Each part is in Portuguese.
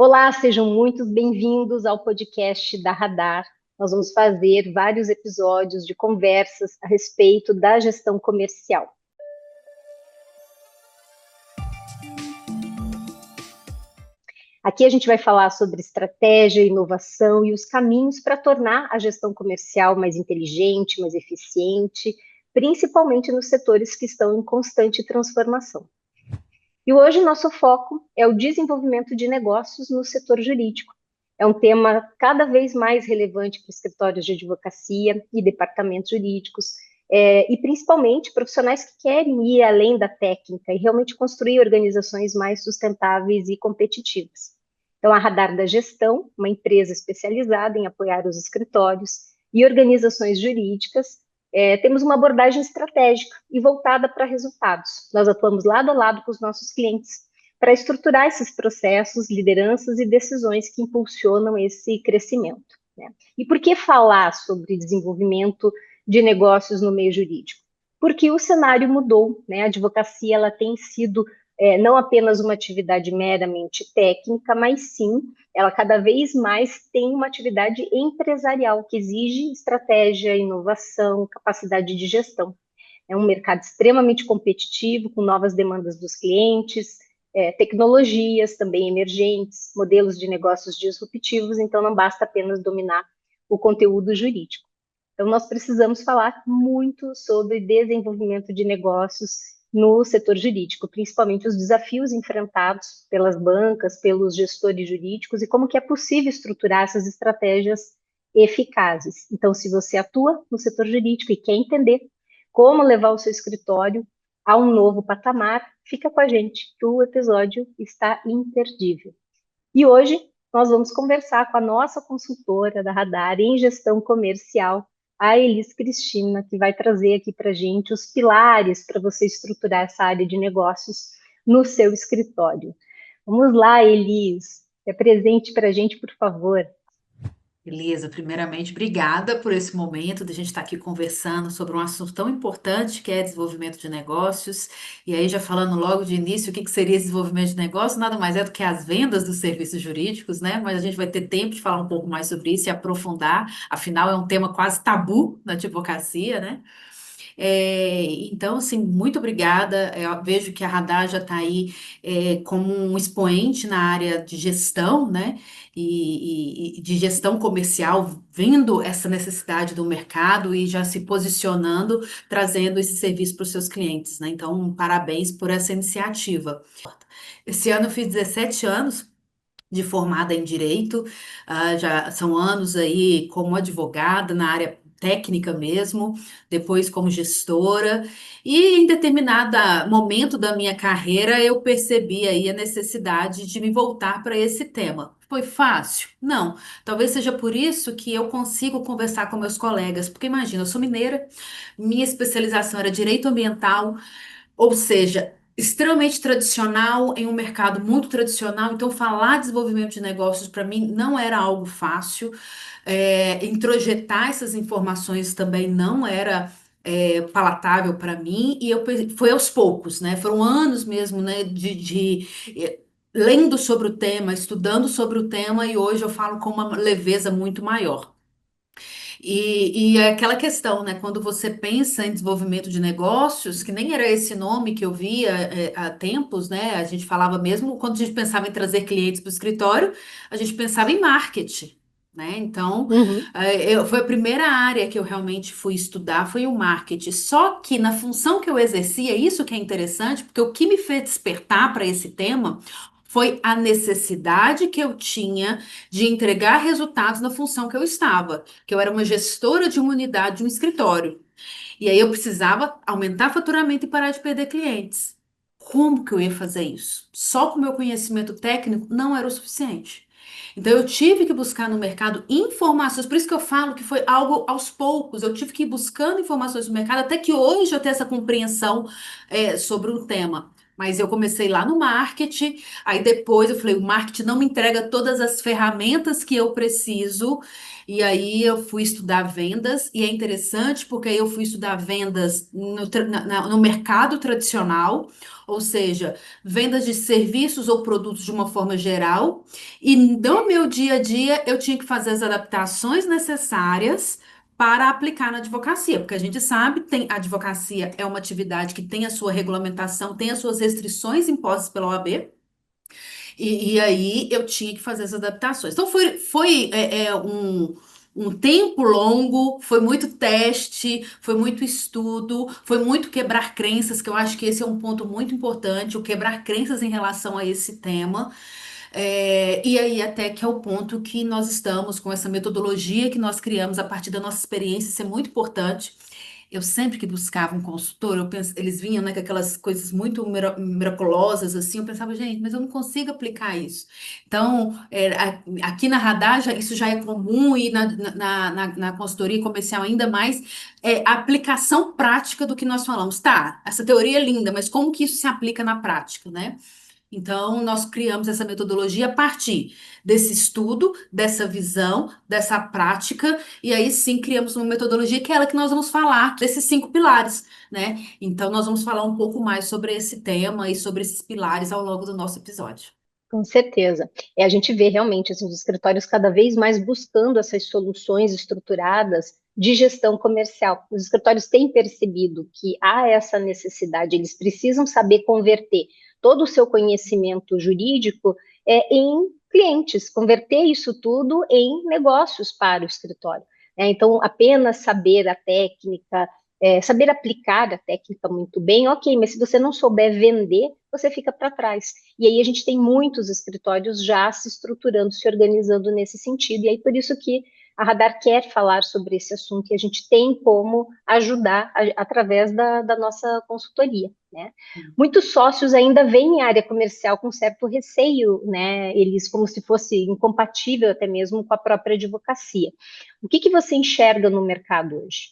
Olá, sejam muito bem-vindos ao podcast da Radar. Nós vamos fazer vários episódios de conversas a respeito da gestão comercial. Aqui a gente vai falar sobre estratégia, inovação e os caminhos para tornar a gestão comercial mais inteligente, mais eficiente, principalmente nos setores que estão em constante transformação. E hoje nosso foco é o desenvolvimento de negócios no setor jurídico. É um tema cada vez mais relevante para escritórios de advocacia e departamentos jurídicos, e principalmente profissionais que querem ir além da técnica e realmente construir organizações mais sustentáveis e competitivas. Então, a Radar da Gestão, uma empresa especializada em apoiar os escritórios e organizações jurídicas, temos uma abordagem estratégica e voltada para resultados. Nós atuamos lado a lado com os nossos clientes para estruturar esses processos, lideranças e decisões que impulsionam esse crescimento, né? E por que falar sobre desenvolvimento de negócios no meio jurídico? Porque o cenário mudou, né? A advocacia ela tem sido não apenas uma atividade meramente técnica, mas sim, ela cada vez mais tem uma atividade empresarial que exige estratégia, inovação, capacidade de gestão. É um mercado extremamente competitivo, com novas demandas dos clientes, tecnologias também emergentes, modelos de negócios disruptivos, então não basta apenas dominar o conteúdo jurídico. Então, nós precisamos falar muito sobre desenvolvimento de negócios no setor jurídico, principalmente os desafios enfrentados pelas bancas, pelos gestores jurídicos e como que é possível estruturar essas estratégias eficazes. Então, se você atua no setor jurídico e quer entender como levar o seu escritório a um novo patamar, fica com a gente, que o episódio está imperdível. E hoje nós vamos conversar com a nossa consultora da Radar em gestão comercial, a Elis Cristina, que vai trazer aqui para a gente os pilares para você estruturar essa área de negócios no seu escritório. Vamos lá, Elis, presente para a gente, por favor. Beleza, primeiramente, obrigada por esse momento de a gente estar aqui conversando sobre um assunto tão importante que é desenvolvimento de negócios. E aí, já falando logo de início, o que seria esse desenvolvimento de negócio? Nada mais é do que as vendas dos serviços jurídicos, né? Mas a gente vai ter tempo de falar um pouco mais sobre isso e aprofundar, afinal, é um tema quase tabu na advocacia, né? Então, assim, muito obrigada. Eu vejo que a Radar já está aí como um expoente na área de gestão, né? E de gestão comercial, vendo essa necessidade do mercado e já se posicionando, trazendo esse serviço para os seus clientes, né? Então, parabéns por essa iniciativa. Esse ano eu fiz 17 anos de formada em direito, já são anos aí como advogada na área técnica mesmo, depois como gestora, e em determinado momento da minha carreira eu percebi aí a necessidade de me voltar para esse tema. Foi fácil? Não. Talvez seja por isso que eu consigo conversar com meus colegas, porque imagina, eu sou mineira, minha especialização era direito ambiental, ou seja, extremamente tradicional, em um mercado muito tradicional. Então, falar de desenvolvimento de negócios para mim não era algo fácil. Introjetar essas informações também não era palatável para mim. E foi aos poucos, né? Foram anos mesmo, né, lendo sobre o tema, estudando sobre o tema, e hoje eu falo com uma leveza muito maior. E é aquela questão, né? Quando você pensa em desenvolvimento de negócios, que nem era esse nome que eu via há tempos, né? A gente falava mesmo, quando a gente pensava em trazer clientes para o escritório, a gente pensava em marketing, né? Então, Uhum. foi a primeira área que eu realmente fui estudar, foi o marketing. Só que na função que eu exercia, isso que é interessante, porque o que me fez despertar para esse tema foi a necessidade que eu tinha de entregar resultados na função que eu estava, que eu era uma gestora de uma unidade, de um escritório. E aí eu precisava aumentar faturamento e parar de perder clientes. Como que eu ia fazer isso? Só com o meu conhecimento técnico não era o suficiente. Então eu tive que buscar no mercado informações, por isso que eu falo que foi algo aos poucos. Eu tive que ir buscando informações no mercado até que hoje eu tenho essa compreensão sobre o tema. Mas eu comecei lá no marketing, aí depois eu falei, o marketing não me entrega todas as ferramentas que eu preciso, e aí eu fui estudar vendas, e é interessante porque aí eu fui estudar vendas no mercado tradicional, ou seja, vendas de serviços ou produtos de uma forma geral, e no meu dia a dia eu tinha que fazer as adaptações necessárias para aplicar na advocacia, porque a gente sabe, tem, a advocacia é uma atividade que tem a sua regulamentação, tem as suas restrições impostas pela OAB, e aí eu tinha que fazer as adaptações. Então um tempo longo, foi muito teste, foi muito estudo, foi muito quebrar crenças, que eu acho que esse é um ponto muito importante, o quebrar crenças em relação a esse tema. E aí, até que é o ponto que nós estamos com essa metodologia que nós criamos a partir da nossa experiência, isso é muito importante. Eu sempre que buscava um consultor, eles vinham, né, com aquelas coisas muito miraculosas, assim, eu pensava, gente, mas eu não consigo aplicar isso. Então, aqui na Radar, isso já é comum, e na consultoria comercial ainda mais, a aplicação prática do que nós falamos. Tá, essa teoria é linda, mas como que isso se aplica na prática, né? Então, nós criamos essa metodologia a partir desse estudo, dessa visão, dessa prática, e aí sim criamos uma metodologia que é ela que nós vamos falar, desses 5 pilares, né? Então, nós vamos falar um pouco mais sobre esse tema e sobre esses pilares ao longo do nosso episódio. Com certeza. A gente vê realmente assim, os escritórios cada vez mais buscando essas soluções estruturadas de gestão comercial. Os escritórios têm percebido que há essa necessidade, eles precisam saber converter todo o seu conhecimento jurídico em clientes, converter isso tudo em negócios para o escritório. Então, apenas saber a técnica, saber aplicar a técnica muito bem, ok, mas se você não souber vender, você fica para trás. E aí a gente tem muitos escritórios já se estruturando, se organizando nesse sentido, e aí por isso que a Radar quer falar sobre esse assunto e a gente tem como ajudar através da nossa consultoria, né? Muitos sócios ainda veem a área comercial com certo receio, né? Eles como se fosse incompatível até mesmo com a própria advocacia. O que você enxerga no mercado hoje?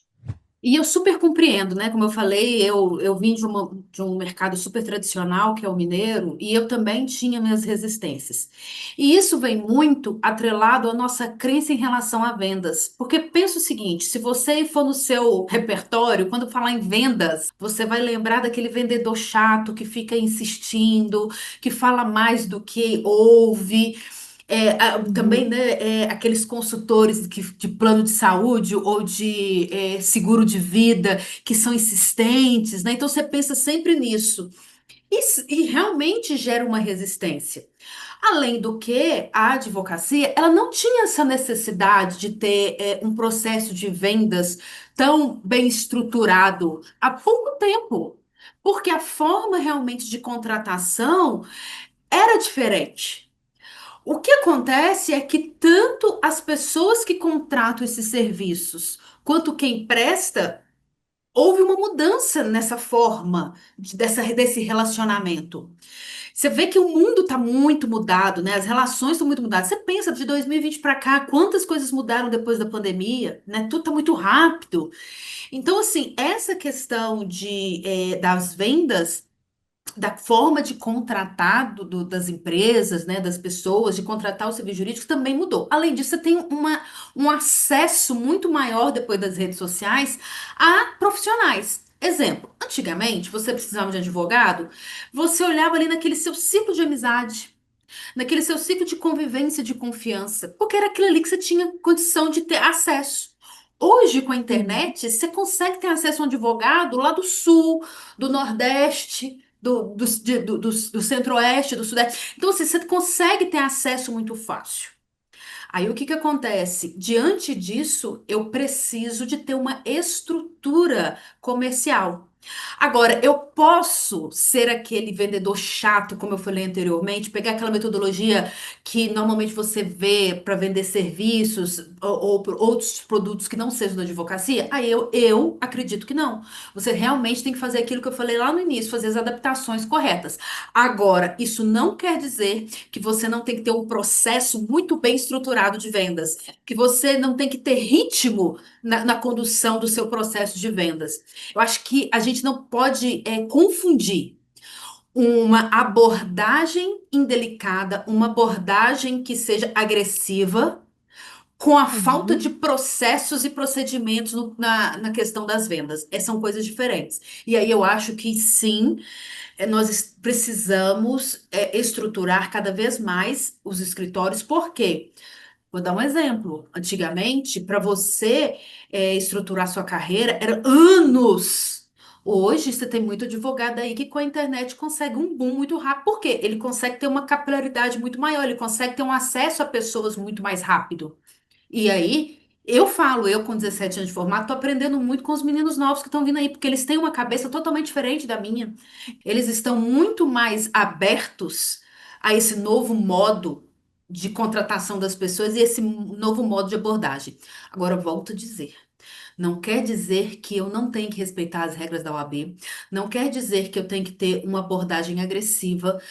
E eu super compreendo, né? Como eu falei, eu vim de um mercado super tradicional, que é o mineiro, e eu também tinha minhas resistências. E isso vem muito atrelado à nossa crença em relação a vendas. Porque pensa o seguinte: se você for no seu repertório, quando falar em vendas, você vai lembrar daquele vendedor chato que fica insistindo, que fala mais do que ouve. Também, Uhum. né, aqueles consultores de plano de saúde ou de seguro de vida que são insistentes, né? Então você pensa sempre nisso. E realmente gera uma resistência. Além do que, a advocacia, ela não tinha essa necessidade de ter um processo de vendas tão bem estruturado há pouco tempo. Porque a forma realmente de contratação era diferente. O que acontece é que tanto as pessoas que contratam esses serviços quanto quem presta, houve uma mudança nessa forma desse relacionamento. Você vê que o mundo está muito mudado, né? As relações estão muito mudadas. Você pensa de 2020 para cá, quantas coisas mudaram depois da pandemia, né? Tudo está muito rápido. Então, assim, essa questão das vendas, da forma de contratar das empresas, né, das pessoas, de contratar os serviços jurídicos também mudou. Além disso, você tem um acesso muito maior depois das redes sociais a profissionais. Exemplo, antigamente, você precisava de advogado, você olhava ali naquele seu ciclo de amizade, naquele seu ciclo de convivência, de confiança, porque era aquilo ali que você tinha condição de ter acesso. Hoje, com a Uhum. internet, você consegue ter acesso a um advogado lá do Sul, do Nordeste, do Centro-Oeste, do Sudeste. Então, assim, você consegue ter acesso muito fácil. Aí o que que acontece? Diante disso, eu preciso de ter uma estrutura comercial. Agora, eu posso ser aquele vendedor chato, como eu falei anteriormente, pegar aquela metodologia que normalmente você vê para vender serviços ou outros produtos que não sejam da advocacia? Aí eu acredito que não. Você realmente tem que fazer aquilo que eu falei lá no início, fazer as adaptações corretas. Agora, isso não quer dizer que você não tem que ter um processo muito bem estruturado de vendas, que você não tem que ter ritmo na condução do seu processo de vendas. Eu acho que a gente não pode confundir. uma abordagem indelicada, uma abordagem que seja agressiva, com a falta de Uhum. processos e procedimentos na questão das vendas. São coisas diferentes. E aí eu acho que sim, nós precisamos estruturar cada vez mais os escritórios, por quê? Vou dar um exemplo. Antigamente, para você estruturar sua carreira, era anos. Hoje, você tem muito advogado aí que com a internet consegue um boom muito rápido. Por quê? Ele consegue ter uma capilaridade muito maior, ele consegue ter um acesso a pessoas muito mais rápido. E aí, eu falo, eu com 17 anos de formato, tô aprendendo muito com os meninos novos que estão vindo aí, porque eles têm uma cabeça totalmente diferente da minha. Eles estão muito mais abertos a esse novo modo de contratação das pessoas e esse novo modo de abordagem. Agora, eu volto a dizer. Não quer dizer que eu não tenho que respeitar as regras da OAB, não quer dizer que eu tenho que ter uma abordagem agressiva,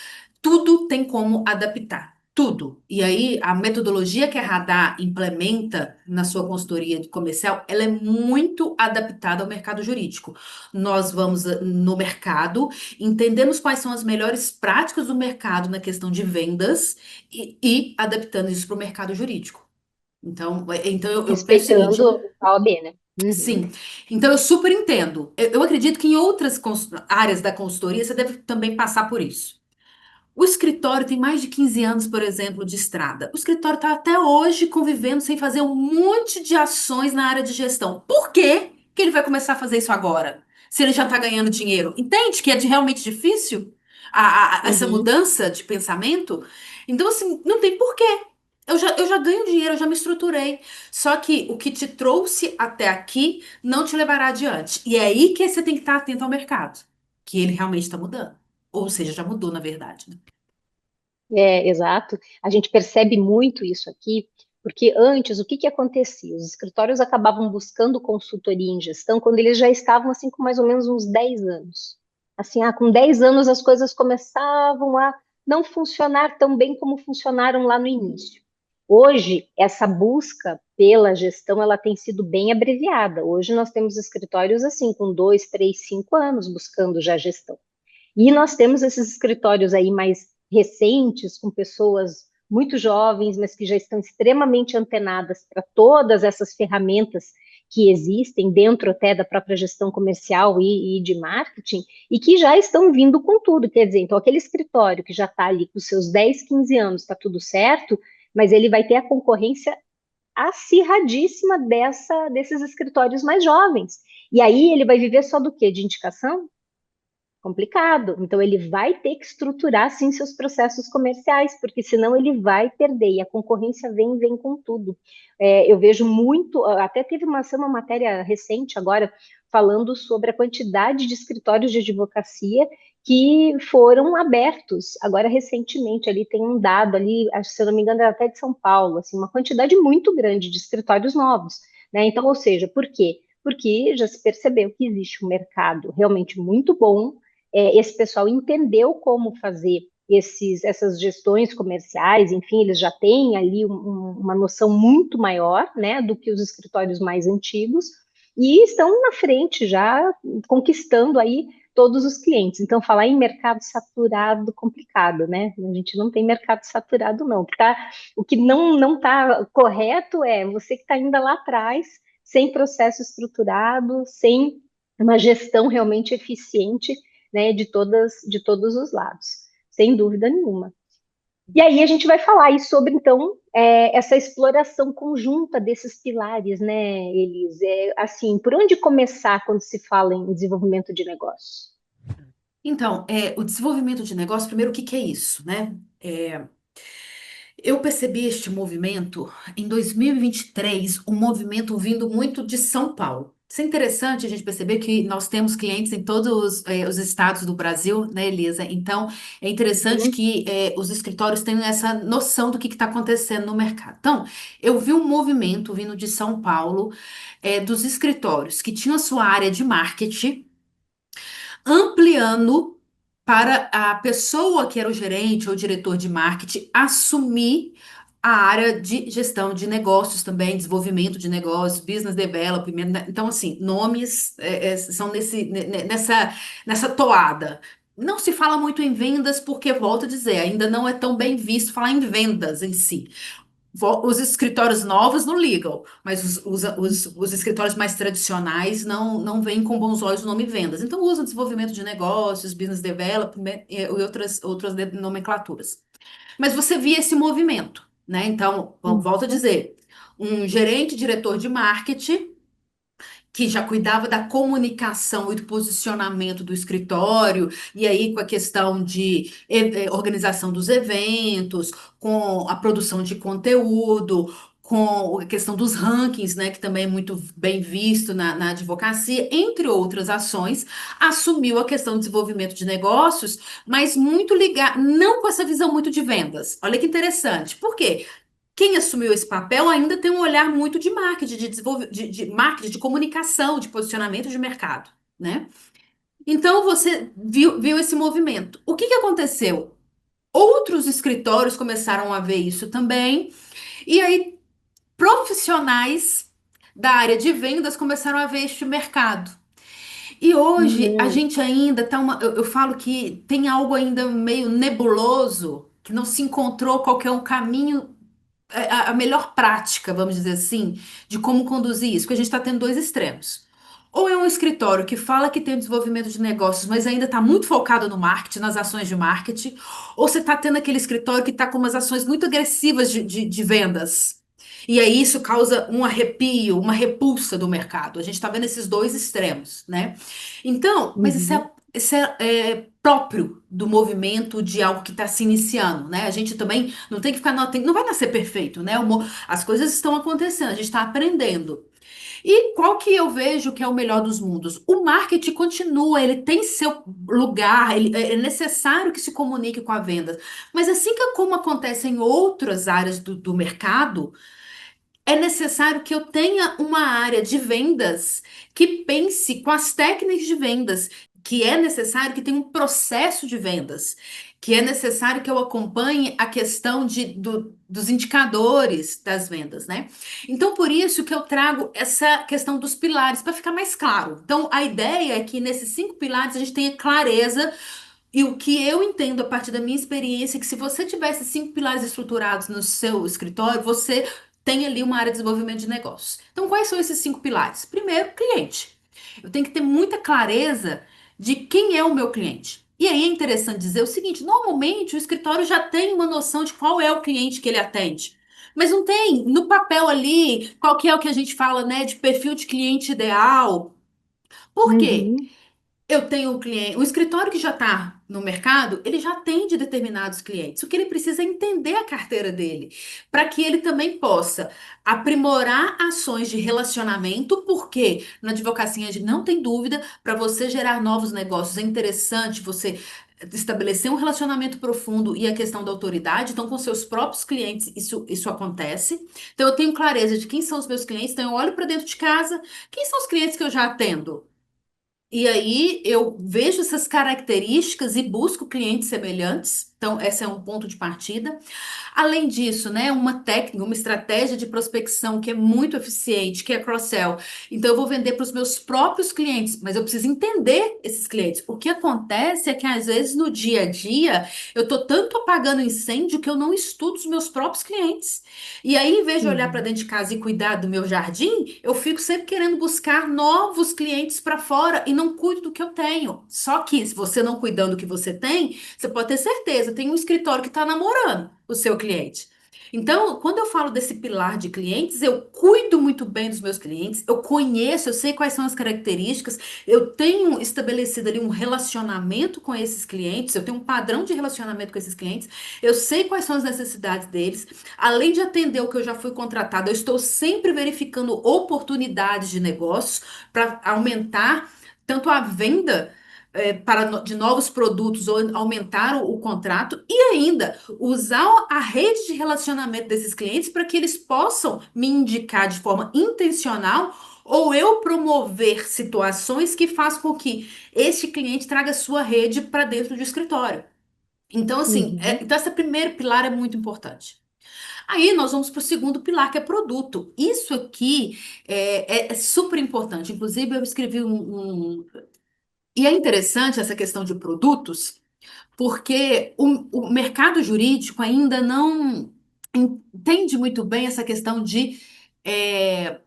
tudo tem como adaptar. Tudo. E aí, a metodologia que a Radar implementa na sua consultoria de comercial, ela é muito adaptada ao mercado jurídico. Nós vamos no mercado, entendemos quais são as melhores práticas do mercado na questão de vendas e adaptando isso para o mercado jurídico. Então eu penso o seguinte. Respeitando a OAB, né? Uhum. Sim, então eu super entendo. Eu acredito que em outras áreas da consultoria você deve também passar por isso. O escritório tem mais de 15 anos, por exemplo, de estrada. O escritório está até hoje convivendo sem fazer um monte de ações na área de gestão. Por quê que ele vai começar a fazer isso agora? Se ele já está ganhando dinheiro. Entende que é realmente difícil essa Uhum. mudança de pensamento? Então, assim, não tem porquê. Eu já ganho dinheiro, eu já me estruturei. Só que o que te trouxe até aqui não te levará adiante. E é aí que você tem que estar atento ao mercado, que ele realmente está mudando. Ou seja, já mudou, na verdade, né? Exato. A gente percebe muito isso aqui, porque antes, o que que acontecia? Os escritórios acabavam buscando consultoria em gestão quando eles já estavam, assim, com mais ou menos uns 10 anos. Assim, com 10 anos as coisas começavam a não funcionar tão bem como funcionaram lá no início. Hoje, essa busca pela gestão, ela tem sido bem abreviada. Hoje nós temos escritórios, assim, com 2, 3, 5 anos buscando já gestão. E nós temos esses escritórios aí mais recentes, com pessoas muito jovens, mas que já estão extremamente antenadas para todas essas ferramentas que existem dentro até da própria gestão comercial e de marketing, e que já estão vindo com tudo. Quer dizer, então aquele escritório que já está ali com seus 10, 15 anos, está tudo certo, mas ele vai ter a concorrência acirradíssima desses escritórios mais jovens. E aí ele vai viver só do quê? De indicação? Complicado. Então, ele vai ter que estruturar, sim, seus processos comerciais, porque senão ele vai perder. E a concorrência vem com tudo. Eu vejo muito, até teve uma matéria recente agora, falando sobre a quantidade de escritórios de advocacia que foram abertos agora recentemente. Ali tem um dado ali, se eu não me engano, era até de São Paulo, assim, uma quantidade muito grande de escritórios novos, né? Então, ou seja, por quê? Porque já se percebeu que existe um mercado realmente muito bom, esse pessoal entendeu como fazer essas gestões comerciais, enfim, eles já têm ali uma noção muito maior, né, do que os escritórios mais antigos, e estão na frente já, conquistando aí todos os clientes. Então, falar em mercado saturado, complicado, né? A gente não tem mercado saturado, não. O que não está correto é você que está ainda lá atrás, sem processo estruturado, sem uma gestão realmente eficiente, né, de todos os lados, sem dúvida nenhuma. E aí a gente vai falar aí sobre, então, essa exploração conjunta desses pilares, né, Elis? Assim, por onde começar quando se fala em desenvolvimento de negócio? Então, o desenvolvimento de negócio, primeiro, o que que é isso, né? Eu percebi este movimento em 2023, um movimento vindo muito de São Paulo. Isso é interessante a gente perceber que nós temos clientes em todos os estados do Brasil, né, Elisa? Então, é interessante Uhum. que os escritórios tenham essa noção do que está acontecendo no mercado. Então, eu vi um movimento vindo de São Paulo, dos escritórios que tinham a sua área de marketing ampliando para a pessoa que era o gerente ou diretor de marketing assumir a área de gestão de negócios também, desenvolvimento de negócios, business development, né? Então, assim, nomes são nessa toada. não se fala muito em vendas porque, volto a dizer, ainda não é tão bem visto falar em vendas em si. Os escritórios novos não ligam, mas os escritórios mais tradicionais não veem com bons olhos o nome vendas. Então usam desenvolvimento de negócios, business development e outras nomenclaturas. Mas você via esse movimento, né? Então, volto a Uhum. dizer, um gerente, diretor de marketing que já cuidava da comunicação e do posicionamento do escritório, e aí com a questão de organização dos eventos, com a produção de conteúdo, com a questão dos rankings, né, que também é muito bem visto na advocacia, entre outras ações, assumiu a questão do desenvolvimento de negócios, mas muito ligado, não com essa visão muito de vendas. Olha que interessante. Por quê? Quem assumiu esse papel ainda tem um olhar muito de marketing, de marketing, de comunicação, de posicionamento de mercado, né? Então você viu esse movimento. O que que aconteceu? Outros escritórios começaram a ver isso também, e aí profissionais da área de vendas começaram a ver este mercado. E hoje a Uhum. gente ainda tá eu falo que tem algo ainda meio nebuloso, que não se encontrou qualquer um caminho a melhor prática, vamos dizer assim, de como conduzir isso, porque a gente está tendo dois extremos. Ou é um escritório que fala que tem desenvolvimento de negócios, mas ainda está muito focado no marketing, nas ações de marketing, ou você está tendo aquele escritório que está com umas ações muito agressivas de vendas. E aí isso causa um arrepio, uma repulsa do mercado. A gente está vendo esses dois extremos, né? Então, mas Uhum. isso é próprio do movimento de algo que está se iniciando, né? A gente também não tem que ficar, não vai nascer perfeito, né? As coisas estão acontecendo, a gente está aprendendo. E qual que eu vejo que é o melhor dos mundos? O marketing continua, ele tem seu lugar, é necessário que se comunique com a venda. Mas assim como acontece em outras áreas do mercado, é necessário que eu tenha uma área de vendas que pense com as técnicas de vendas, que é necessário que tenha um processo de vendas, que é necessário que eu acompanhe a questão dos indicadores das vendas, né? Então, por isso que eu trago essa questão dos pilares, para ficar mais claro. Então, a ideia é que nesses 5 pilares a gente tenha clareza. E o que eu entendo a partir da minha experiência é que se você tivesse 5 pilares estruturados no seu escritório, você tem ali uma área de desenvolvimento de negócios. Então, quais são esses 5 pilares? Primeiro, cliente. Eu tenho que ter muita clareza de quem é o meu cliente. E aí é interessante dizer o seguinte: normalmente o escritório já tem uma noção de qual é o cliente que ele atende. Mas não tem no papel ali qual que é o que a gente fala, né, de perfil de cliente ideal. Por quê? Uhum. Eu tenho um cliente, o escritório que já está no mercado, ele já atende determinados clientes. O que ele precisa é entender a carteira dele, para que ele também possa aprimorar ações de relacionamento, porque na advocacia a gente não tem dúvida, para você gerar novos negócios é interessante você estabelecer um relacionamento profundo e a questão da autoridade. Então, com seus próprios clientes, isso acontece. Então, eu tenho clareza de quem são os meus clientes, então eu olho para dentro de casa, quem são os clientes que eu já atendo? E aí eu vejo essas características e busco clientes semelhantes. Então, esse é um ponto de partida. Além disso, né, uma técnica, uma estratégia de prospecção que é muito eficiente, que é cross-sell. Então, eu vou vender para os meus próprios clientes, mas eu preciso entender esses clientes. O que acontece é que, às vezes, no dia a dia, eu estou tanto apagando incêndio que eu não estudo os meus próprios clientes. E aí, em vez de olhar para Uhum. dentro de casa e cuidar do meu jardim, eu fico sempre querendo buscar novos clientes para fora e não cuido do que eu tenho. Só que, se você não cuidando do que você tem, você pode ter certeza, tem um escritório que está namorando o seu cliente. Então, quando eu falo desse pilar de clientes, eu cuido muito bem dos meus clientes, eu conheço, eu sei quais são as características, eu tenho estabelecido ali um relacionamento com esses clientes, eu tenho um padrão de relacionamento com esses clientes, eu sei quais são as necessidades deles. Além de atender o que eu já fui contratado, eu estou sempre verificando oportunidades de negócios para aumentar tanto a venda de novos produtos ou aumentar o contrato e ainda usar a rede de relacionamento desses clientes para que eles possam me indicar de forma intencional ou eu promover situações que façam com que este cliente traga sua rede para dentro do escritório. Então, assim, Uhum. então esse primeiro pilar é muito importante. Aí nós vamos para o segundo pilar, que é produto. Isso aqui é super importante. Inclusive, eu escrevi E é interessante essa questão de produtos, porque o mercado jurídico ainda não entende muito bem essa questão de é,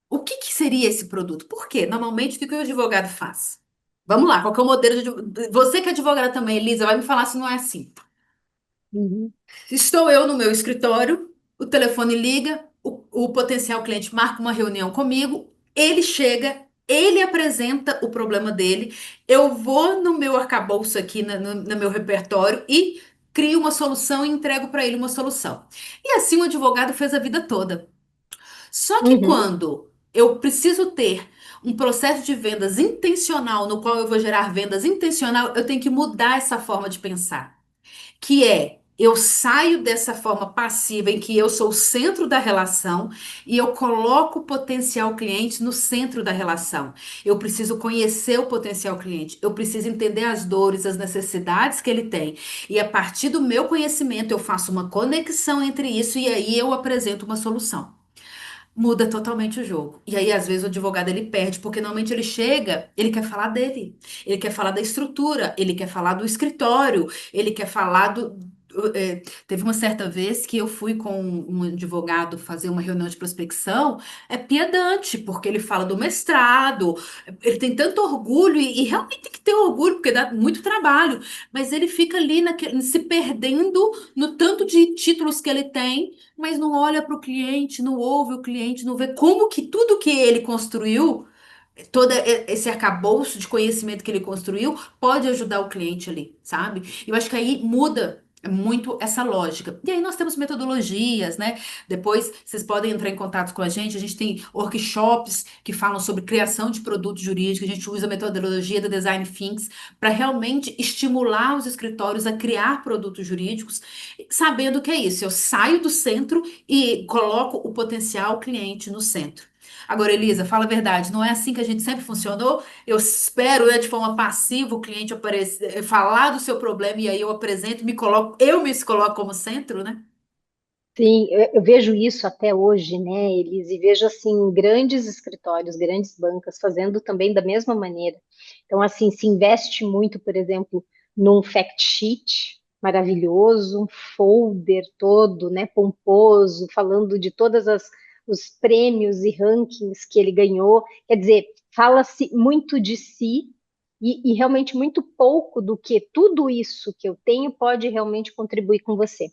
o que que seria esse produto. Por quê? Normalmente, o que que o advogado faz? Vamos lá, qual que é o modelo de Você que é advogada também, Elisa, vai me falar se não é assim. Uhum, Estou eu no meu escritório, o telefone liga, o potencial cliente marca uma reunião comigo, ele chega, ele apresenta o problema dele, eu vou no meu arcabouço aqui, no meu repertório e crio uma solução e entrego para ele uma solução. E assim o advogado fez a vida toda. Só que uhum, quando eu preciso ter um processo de vendas intencional, no qual eu vou gerar vendas intencional, eu tenho que mudar essa forma de pensar, que é eu saio dessa forma passiva em que eu sou o centro da relação e eu coloco o potencial cliente no centro da relação. Eu preciso conhecer o potencial cliente, eu preciso entender as dores, as necessidades que ele tem. E a partir do meu conhecimento, eu faço uma conexão entre isso e aí eu apresento uma solução. Muda totalmente o jogo. E aí, às vezes, o advogado ele perde, porque normalmente ele chega, ele quer falar dele, ele quer falar da estrutura, ele quer falar do escritório, ele quer falar teve uma certa vez que eu fui com um advogado fazer uma reunião de prospecção, é pedante, porque ele fala do mestrado, ele tem tanto orgulho, e realmente tem que ter orgulho, porque dá muito trabalho, mas ele fica ali se perdendo no tanto de títulos que ele tem, mas não olha para o cliente, não ouve o cliente, não vê como que tudo que ele construiu, todo esse arcabouço de conhecimento que ele construiu, pode ajudar o cliente ali, sabe? Eu acho que aí muda muito essa lógica. E aí nós temos metodologias, né? Depois vocês podem entrar em contato com a gente tem workshops que falam sobre criação de produtos jurídicos, a gente usa a metodologia da Design Thinks para realmente estimular os escritórios a criar produtos jurídicos, sabendo que é isso, eu saio do centro e coloco o potencial cliente no centro. Agora, Elisa, fala a verdade, não é assim que a gente sempre funcionou? Eu espero, né, de forma passiva, o cliente aparecer, falar do seu problema e aí eu apresento, me coloco como centro, né? sim, eu vejo isso até hoje, né, Elis, e vejo assim grandes escritórios, grandes bancas fazendo também da mesma maneira. Então, assim, se investe muito, por exemplo, num fact sheet maravilhoso, um folder todo, né, pomposo, falando de todas as os prêmios e rankings que ele ganhou. Quer dizer, fala-se muito de si e realmente muito pouco do que tudo isso que eu tenho pode realmente contribuir com você.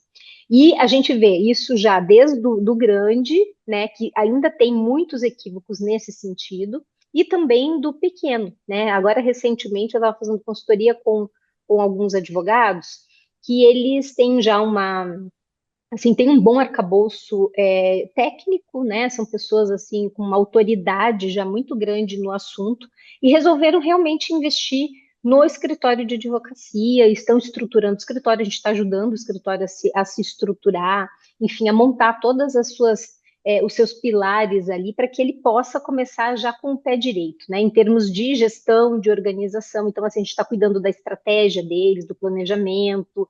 E a gente vê isso já desde do grande, né, que ainda tem muitos equívocos nesse sentido, e também do pequeno, né? Agora, recentemente, eu estava fazendo consultoria com alguns advogados que eles têm já assim, tem um bom arcabouço técnico, né? São pessoas assim com uma autoridade já muito grande no assunto e resolveram realmente investir no escritório de advocacia, estão estruturando o escritório, a gente está ajudando o escritório a se estruturar, enfim, a montar todas as suas os seus pilares ali para que ele possa começar já com o pé direito, né? Em termos de gestão, de organização. Então, assim, a gente está cuidando da estratégia deles, do planejamento,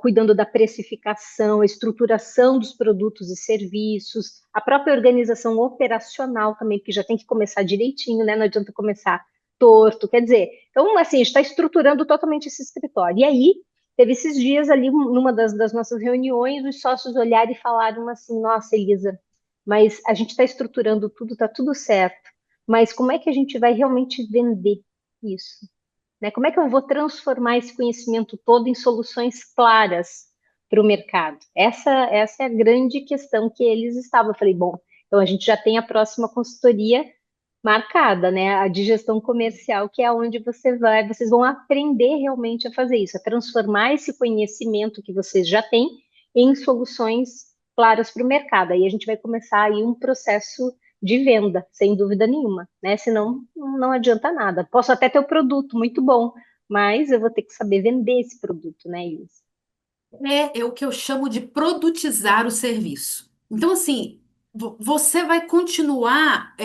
cuidando da precificação, a estruturação dos produtos e serviços, a própria organização operacional também, porque já tem que começar direitinho, né? Não adianta começar torto, quer dizer, então, assim, a gente está estruturando totalmente esse escritório. E aí, teve esses dias ali, numa das nossas reuniões, os sócios olharam e falaram assim, nossa, Elisa, mas a gente está estruturando tudo, está tudo certo, mas como é que a gente vai realmente vender isso? Né? Como é que eu vou transformar esse conhecimento todo em soluções claras para o mercado? Essa é a grande questão que eles estavam. Eu falei, bom, então a gente já tem a próxima consultoria marcada, né? A de gestão comercial, que é onde vocês vão aprender realmente a fazer isso, a transformar esse conhecimento que vocês já têm em soluções claras para o mercado. Aí a gente vai começar aí um processo de venda, sem dúvida nenhuma, né? Senão não adianta nada. Posso até ter o produto muito bom, mas eu vou ter que saber vender esse produto, né, Iris? É o que eu chamo de produtizar o serviço. Então, assim, você vai continuar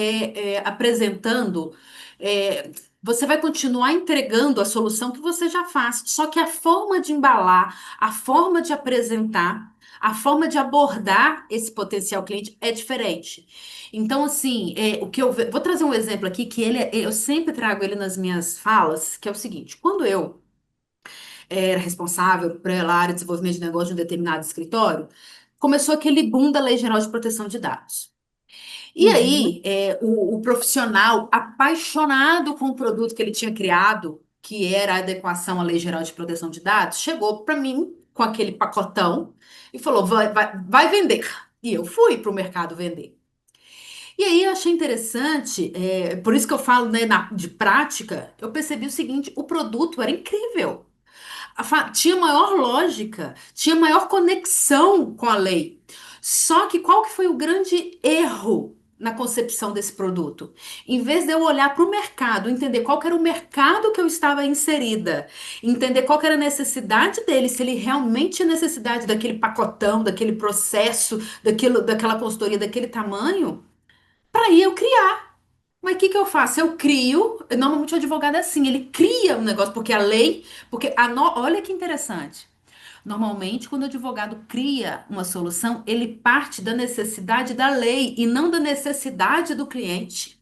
apresentando, é, você vai continuar entregando a solução que você já faz, só que a forma de embalar, a forma de apresentar, a forma de abordar esse potencial cliente é diferente. Então, assim, o que vou trazer um exemplo aqui que eu sempre trago ele nas minhas falas, que é o seguinte: quando eu era responsável pela área de desenvolvimento de negócio de um determinado escritório, começou aquele boom da Lei Geral de Proteção de Dados. E Uhum, aí, o profissional apaixonado com o produto que ele tinha criado, que era a adequação à Lei Geral de Proteção de Dados, chegou para mim com aquele pacotão e falou: vai vender. E eu fui para o mercado vender. E aí eu achei interessante, por isso que eu falo, né, de prática, eu percebi o seguinte: o produto era incrível. Tinha maior lógica, tinha maior conexão com a lei. Só que qual que foi o grande erro na concepção desse produto? Em vez de eu olhar para o mercado, entender qual que era o mercado que eu estava inserida, entender qual que era a necessidade dele, se ele realmente tinha necessidade daquele pacotão, daquele processo, daquela consultoria daquele tamanho, para aí eu criar. Mas o que que eu faço? Eu crio, normalmente o advogado é assim, ele cria um negócio, porque a lei, olha que interessante. Normalmente, quando o advogado cria uma solução, ele parte da necessidade da lei e não da necessidade do cliente.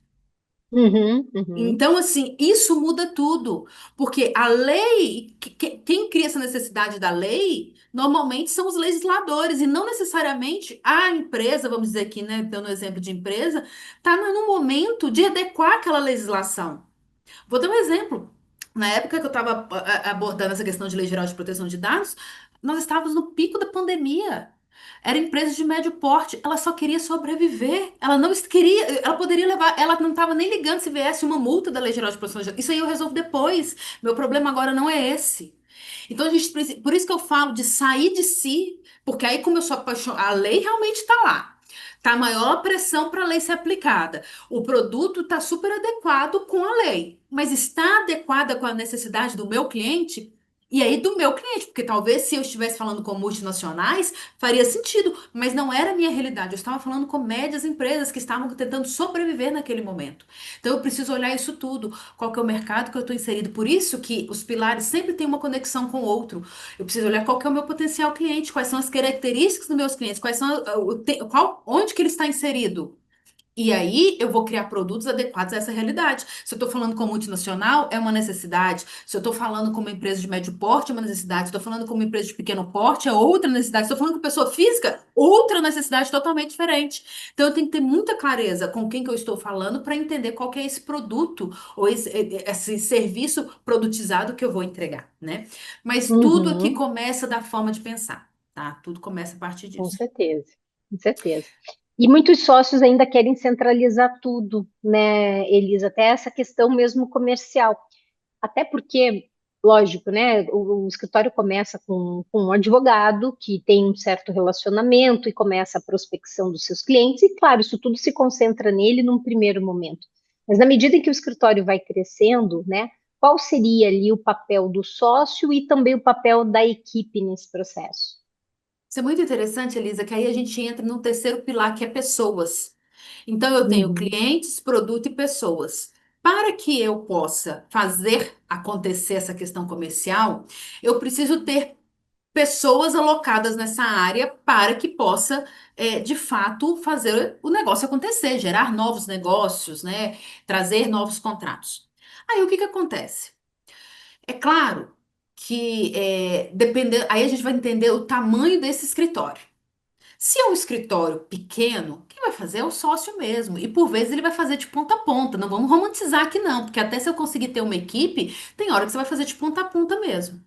uhum, uhum, Então, assim, isso muda tudo, porque a lei, quem cria essa necessidade da lei, normalmente são os legisladores, e não necessariamente a empresa, vamos dizer aqui, né, dando exemplo de empresa, está no momento de adequar aquela legislação. Vou dar um exemplo. Na época que eu estava abordando essa questão de lei geral de proteção de dados, nós estávamos no pico da pandemia. Era empresa de médio porte, ela só queria sobreviver. Ela não queria, ela poderia levar, ela não estava nem ligando se viesse uma multa da lei geral de proteção de dados. Isso aí eu resolvo depois. Meu problema agora não é esse. Então a gente por isso que eu falo de sair de si, porque aí como eu sou apaixonada, a lei realmente está lá. Tá maior pressão para a lei ser aplicada. O produto está super adequado com a lei, mas está adequada com a necessidade do meu cliente? E aí do meu cliente, porque talvez se eu estivesse falando com multinacionais, faria sentido, mas não era a minha realidade. Eu estava falando com médias empresas que estavam tentando sobreviver naquele momento. Então eu preciso olhar isso tudo. Qual que é o mercado que eu estou inserido? Por isso que os pilares sempre têm uma conexão com o outro. Eu preciso olhar qual que é o meu potencial cliente, quais são as características dos meus clientes, quais são onde que ele está inserido. E aí eu vou criar produtos adequados a essa realidade. Se eu estou falando com multinacional, é uma necessidade. Se eu estou falando com uma empresa de médio porte, é uma necessidade. Se eu estou falando com uma empresa de pequeno porte, é outra necessidade. Se eu estou falando com pessoa física, outra necessidade totalmente diferente. Então eu tenho que ter muita clareza com quem que eu estou falando para entender qual que é esse produto ou esse serviço produtizado que eu vou entregar, né? Mas tudo aqui uhum, começa da forma de pensar, tá? Tudo começa a partir com disso. certeza, com certeza. E muitos sócios ainda querem centralizar tudo, né, Elisa? Até essa questão mesmo comercial. Até porque, lógico, né, o escritório começa com um advogado que tem um certo relacionamento e começa a prospecção dos seus clientes, e claro, isso tudo se concentra nele num primeiro momento. Mas na medida em que o escritório vai crescendo, né, qual seria ali o papel do sócio e também o papel da equipe nesse processo? Isso é muito interessante, Elisa, que aí a gente entra no terceiro pilar, que é pessoas. Então, eu tenho Uhum, clientes, produto e pessoas. Para que eu possa fazer acontecer essa questão comercial, eu preciso ter pessoas alocadas nessa área para que possa, de fato, fazer o negócio acontecer, gerar novos negócios, né? Trazer novos contratos. Aí, o que que acontece? É claro que, dependendo, aí a gente vai entender o tamanho desse escritório. Se é um escritório pequeno, quem vai fazer é o sócio mesmo. E por vezes ele vai fazer de ponta a ponta. Não vamos romantizar aqui, não, porque até se eu conseguir ter uma equipe, tem hora que você vai fazer de ponta a ponta mesmo.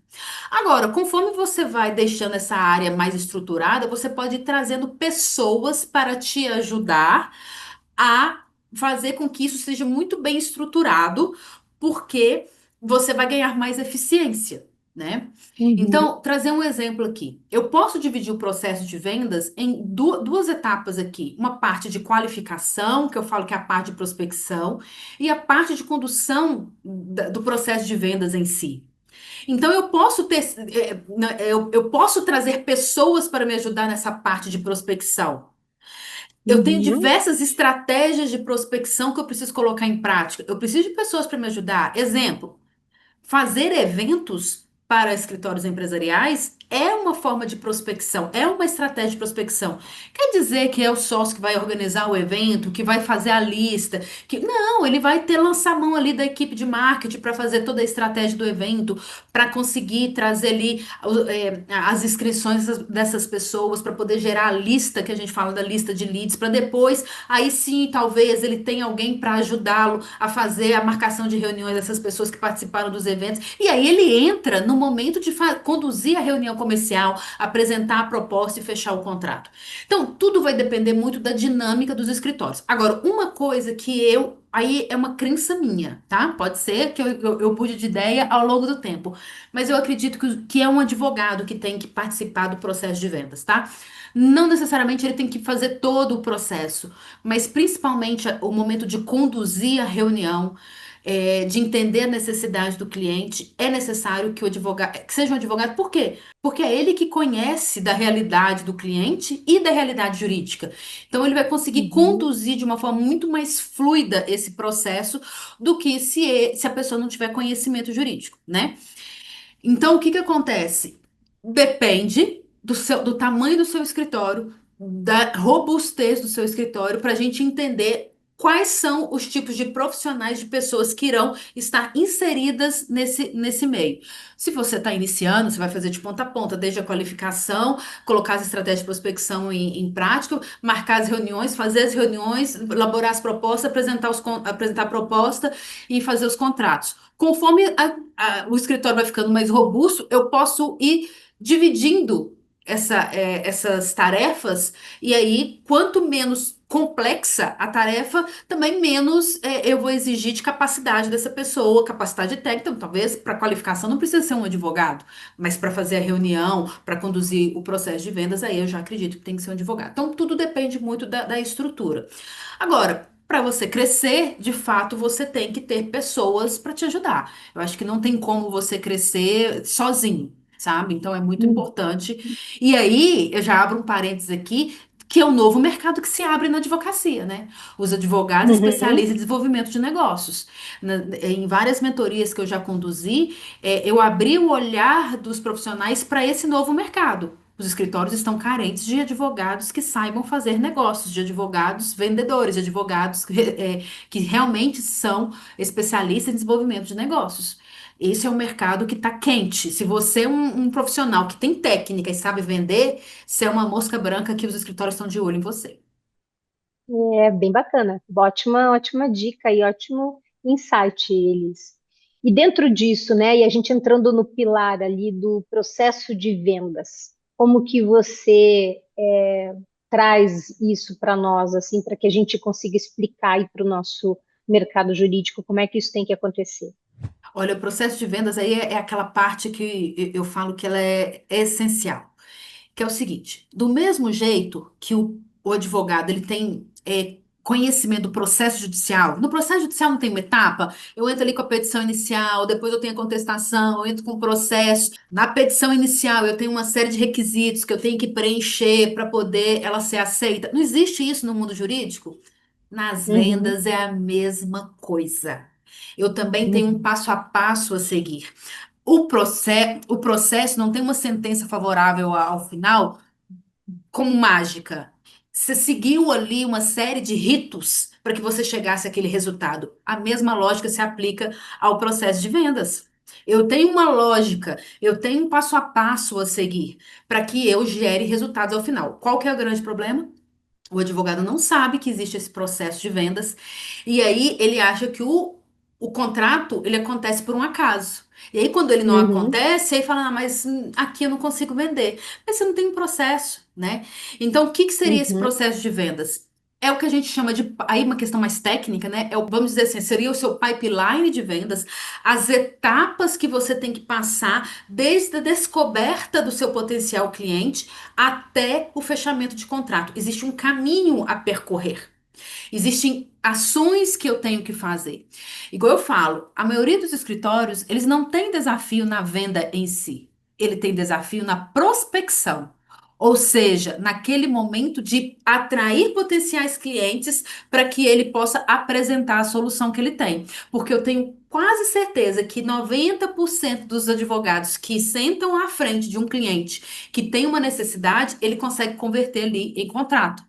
Agora, conforme você vai deixando essa área mais estruturada, você pode ir trazendo pessoas para te ajudar a fazer com que isso seja muito bem estruturado, porque você vai ganhar mais eficiência, né? uhum, Então, trazer um exemplo aqui. Eu posso dividir o processo de vendas em duas etapas aqui. Uma parte de qualificação, que eu falo que é a parte de prospecção, e a parte de condução do processo de vendas em si. Então, eu posso ter, eu posso trazer pessoas para me ajudar nessa parte de prospecção. Eu tenho uhum, diversas estratégias de prospecção que eu preciso colocar em prática. Eu preciso de pessoas para me ajudar. Exemplo, fazer eventos para escritórios empresariais é uma forma de prospecção, é uma estratégia de prospecção. Quer dizer que é o sócio que vai organizar o evento, que vai fazer a lista, que não, ele vai ter lançar mão ali da equipe de marketing para fazer toda a estratégia do evento, para conseguir trazer ali as inscrições dessas pessoas, para poder gerar a lista que a gente fala da lista de leads, para depois, aí sim, talvez ele tenha alguém para ajudá-lo a fazer a marcação de reuniões dessas pessoas que participaram dos eventos. E aí ele entra no momento de conduzir a reunião comercial, apresentar a proposta e fechar o contrato. Então, tudo vai depender muito da dinâmica dos escritórios. Agora, uma coisa que aí é uma crença minha, tá? Pode ser que eu mude de ideia ao longo do tempo, mas eu acredito que é um advogado que tem que participar do processo de vendas, tá? Não necessariamente ele tem que fazer todo o processo, mas principalmente o momento de conduzir a reunião, de entender a necessidade do cliente, é necessário que o advogado, que seja um advogado. Por quê? Porque é ele que conhece da realidade do cliente e da realidade jurídica. Então, ele vai conseguir Uhum, conduzir de uma forma muito mais fluida esse processo do que se a pessoa não tiver conhecimento jurídico, né? Então, o que que acontece? Depende do tamanho do seu escritório, da robustez do seu escritório, para a gente entender quais são os tipos de profissionais, de pessoas que irão estar inseridas nesse meio. Se você está iniciando, você vai fazer de ponta a ponta, desde a qualificação, colocar as estratégias de prospecção em prática, marcar as reuniões, fazer as reuniões, elaborar as propostas, apresentar a proposta e fazer os contratos. Conforme o escritório vai ficando mais robusto, eu posso ir dividindo essas tarefas, e aí, quanto menos complexa a tarefa, também menos eu vou exigir de capacidade dessa pessoa, capacidade técnica. Então, talvez para qualificação não precisa ser um advogado, mas para fazer a reunião, para conduzir o processo de vendas, aí eu já acredito que tem que ser um advogado. Então, tudo depende muito da estrutura. Agora, para você crescer, de fato, você tem que ter pessoas para te ajudar. Eu acho que não tem como você crescer sozinho, sabe? Então é muito uhum, importante. E aí, eu já abro um parênteses aqui, que é o novo mercado que se abre na advocacia, né? Os advogados uhum. especialistas em desenvolvimento de negócios. Em várias mentorias que eu já conduzi, eu abri o olhar dos profissionais para esse novo mercado. Os escritórios estão carentes de advogados que saibam fazer negócios, de advogados vendedores, de advogados que realmente são especialistas em desenvolvimento de negócios. Esse é um mercado que está quente. Se você é um profissional que tem técnica e sabe vender, você é uma mosca branca que os escritórios estão de olho em você. É bem bacana. Ótima, ótima dica e ótimo insight, eles. E dentro disso, né, e a gente entrando no pilar ali do processo de vendas, como que você traz isso para nós, assim, para que a gente consiga explicar aí para o nosso mercado jurídico como é que isso tem que acontecer? Olha, o processo de vendas aí é aquela parte que eu falo que ela é essencial. Que é o seguinte, do mesmo jeito que o advogado ele tem conhecimento do processo judicial, no processo judicial não tem uma etapa, eu entro ali com a petição inicial, depois eu tenho a contestação, eu entro com o processo. Na petição inicial eu tenho uma série de requisitos que eu tenho que preencher para poder ela ser aceita. Não existe isso no mundo jurídico? Nas Uhum, vendas é a mesma coisa. Eu também tenho um uhum, passo a passo a seguir. O processo não tem uma sentença favorável ao final como mágica. Você seguiu ali uma série de ritos para que você chegasse àquele resultado. A mesma lógica se aplica ao processo de vendas. Eu tenho uma lógica, eu tenho um passo a passo a seguir para que eu gere resultados ao final. Qual que é o grande problema? O advogado não sabe que existe esse processo de vendas e aí ele acha que o contrato ele acontece por um acaso. E aí quando ele não uhum, acontece, aí fala, ah, mas aqui eu não consigo vender. Mas você não tem um processo, né? Então o que que seria esse uhum, processo de vendas? É o que a gente chama de, aí uma questão mais técnica, né? Vamos dizer assim, seria o seu pipeline de vendas, as etapas que você tem que passar desde a descoberta do seu potencial cliente até o fechamento de contrato. Existe um caminho a percorrer. Existem ações que eu tenho que fazer. Igual eu falo, a maioria dos escritórios, eles não têm desafio na venda em si. Ele tem desafio na prospecção. Ou seja, naquele momento de atrair potenciais clientes para que ele possa apresentar a solução que ele tem. Porque eu tenho quase certeza que 90% dos advogados que sentam à frente de um cliente que tem uma necessidade, ele consegue converter ali em contrato.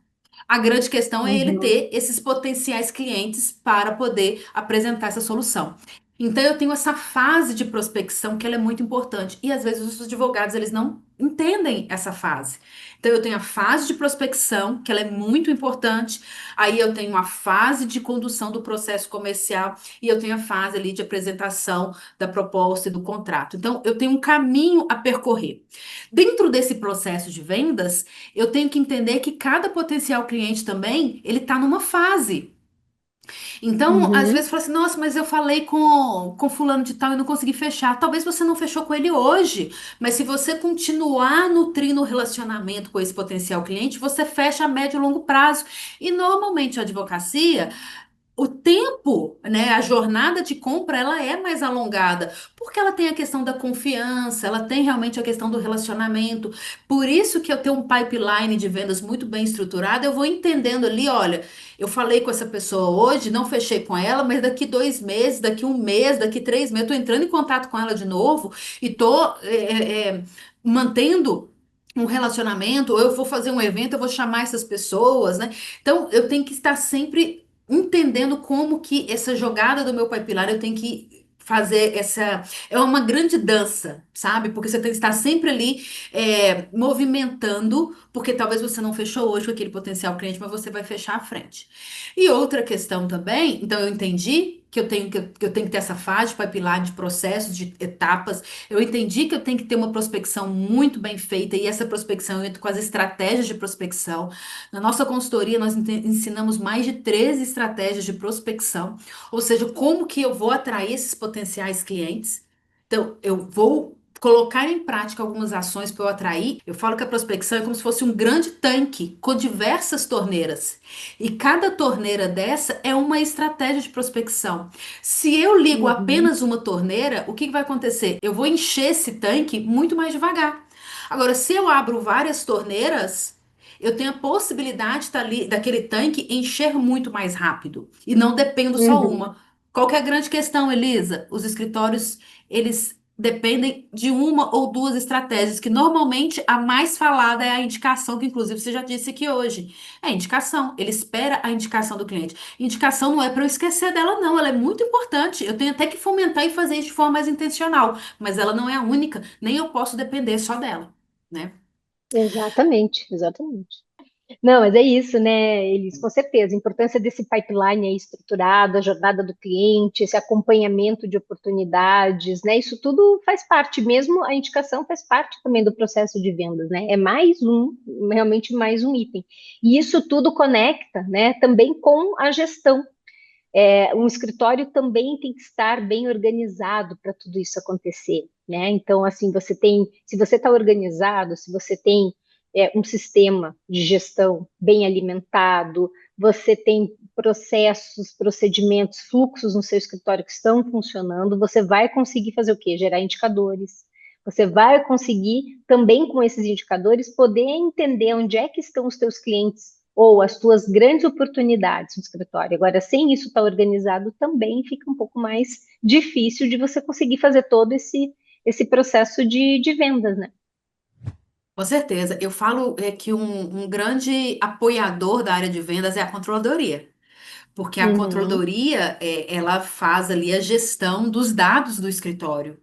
A grande questão é ele Uhum, ter esses potenciais clientes para poder apresentar essa solução. Então eu tenho essa fase de prospecção que ela é muito importante e às vezes os advogados eles não entendem essa fase. Então eu tenho a fase de prospecção, que ela é muito importante. Aí eu tenho a fase de condução do processo comercial e eu tenho a fase ali de apresentação da proposta e do contrato. Então eu tenho um caminho a percorrer. Dentro desse processo de vendas, eu tenho que entender que cada potencial cliente também, ele está numa fase. Então, às uhum, vezes, fala assim, nossa, mas eu falei com fulano de tal e não consegui fechar. Talvez você não fechou com ele hoje, mas se você continuar nutrindo o relacionamento com esse potencial cliente, você fecha a médio e longo prazo. E normalmente a advocacia o tempo, né, a jornada de compra, ela é mais alongada, porque ela tem a questão da confiança, ela tem realmente a questão do relacionamento. Por isso que eu tenho um pipeline de vendas muito bem estruturado, eu vou entendendo ali, olha, eu falei com essa pessoa hoje, não fechei com ela, mas daqui 2 meses, daqui um mês, daqui 3 meses, eu tô entrando em contato com ela de novo e tô mantendo um relacionamento, ou eu vou fazer um evento, eu vou chamar essas pessoas, né? Então, eu tenho que estar sempre entendendo como que essa jogada do meu pipeline eu tenho que fazer essa. É uma grande dança, sabe? Porque você tem que estar sempre ali movimentando, porque talvez você não fechou hoje com aquele potencial cliente, mas você vai fechar à frente. E outra questão também, então eu entendi. Que eu tenho que ter essa fase de pipeline, de processos, de etapas. Eu entendi que eu tenho que ter uma prospecção muito bem feita, e essa prospecção eu entro com as estratégias de prospecção. Na nossa consultoria, nós ensinamos mais de 13 estratégias de prospecção, ou seja, como que eu vou atrair esses potenciais clientes. Então, eu vou colocar em prática algumas ações para eu atrair. Eu falo que a prospecção é como se fosse um grande tanque com diversas torneiras. E cada torneira dessa é uma estratégia de prospecção. Se eu ligo uhum, apenas uma torneira, o que que vai acontecer? Eu vou encher esse tanque muito mais devagar. Agora, se eu abro várias torneiras, eu tenho a possibilidade daquele tanque encher muito mais rápido e não dependo só uhum. uma. Qual que é a grande questão, Elisa? Os escritórios, eles dependem de uma ou duas estratégias, que normalmente a mais falada é a indicação, que inclusive você já disse aqui hoje. É a indicação. Ele espera a indicação do cliente. Indicação não é para eu esquecer dela, não. Ela é muito importante. Eu tenho até que fomentar e fazer isso de forma mais intencional, mas ela não é a única, nem eu posso depender só dela, né? Exatamente, exatamente. Não, mas é isso, né, Elis? Com certeza. A importância desse pipeline aí estruturado, a jornada do cliente, esse acompanhamento de oportunidades, né? Isso tudo faz parte, mesmo a indicação faz parte também do processo de vendas, né? É mais um, realmente mais um item. E isso tudo conecta, né, também com a gestão. Um escritório também tem que estar bem organizado para tudo isso acontecer, né? Então, assim, se você está organizado, se você tem um sistema de gestão bem alimentado, você tem processos, procedimentos, fluxos no seu escritório que estão funcionando, você vai conseguir fazer o quê? Gerar indicadores. Você vai conseguir também com esses indicadores poder entender onde é que estão os teus clientes ou as tuas grandes oportunidades no escritório. Agora, sem isso estar organizado, também fica um pouco mais difícil de você conseguir fazer todo esse processo de vendas, né? Com certeza. Eu falo que um grande apoiador da área de vendas é a controladoria. Porque a Uhum, controladoria, ela faz ali a gestão dos dados do escritório.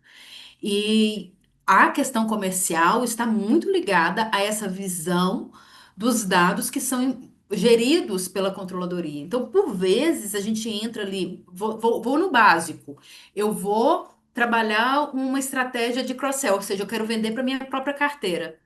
E a questão comercial está muito ligada a essa visão dos dados que são geridos pela controladoria. Então, por vezes, a gente entra ali, vou no básico, eu vou trabalhar uma estratégia de cross-sell, ou seja, eu quero vender para minha própria carteira.